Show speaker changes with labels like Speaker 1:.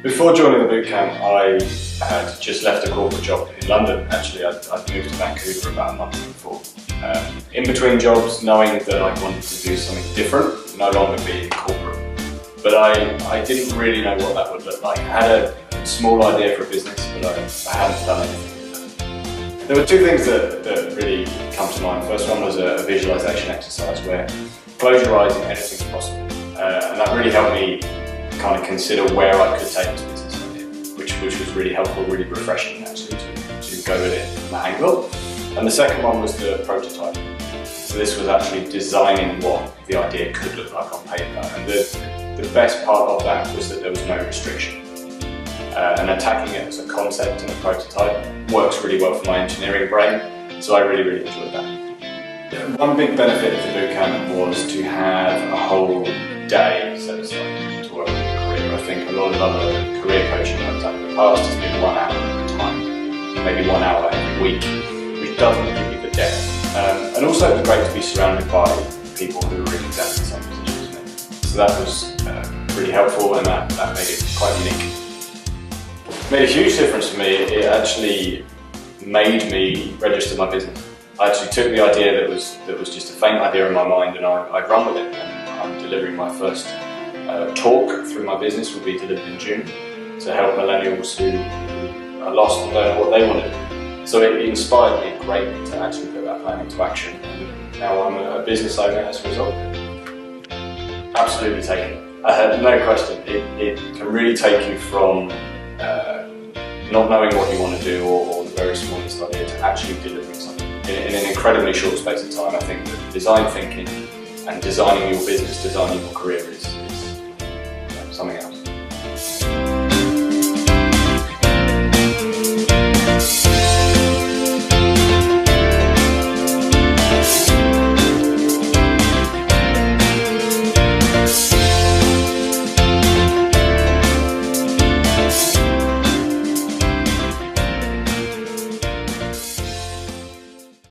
Speaker 1: Before joining the bootcamp, I had just left a corporate job in London. Actually, I'd moved to Vancouver about a month before. In between jobs, knowing that I wanted to do something different, no longer be corporate. But I didn't really know what that would look like. I had a small idea for a business, but I hadn't done anything with it. There were two things that really come to mind. The first one was a visualization exercise where close your eyes and anything's possible. And that really helped me kind of consider where I could take this business idea, which was really helpful, really refreshing actually to go with it from that angle. And the second one was the prototype. So this was actually designing what the idea could look like on paper. And the best part of that was that there was no restriction. And attacking it as a concept and a prototype works really well for my engineering brain, so I really enjoyed that. One big benefit of the bootcamp was to have a whole day set aside to work on your career. I think a lot of other career coaching I've done in the past has been 1 hour at a time, maybe 1 hour every week, which doesn't give you the depth. And also it was great to be surrounded by people who were in exactly the same position as me. So that was really helpful, and that made it quite unique. It made a huge difference for me. It actually made me register my business. I actually took the idea that was just a faint idea in my mind, and I've run with it. And I'm delivering my first talk through my business, will be delivered in June, to help millennials who are lost and don't know what they want to do. So it inspired me greatly to actually put that plan into action. And now I'm a business owner as a result. Absolutely take it. No question. It can really take you from not knowing what you want to do or the very smallest idea to actually delivering something in an incredibly short space of time. I think that design thinking and designing your business, designing your career is something else.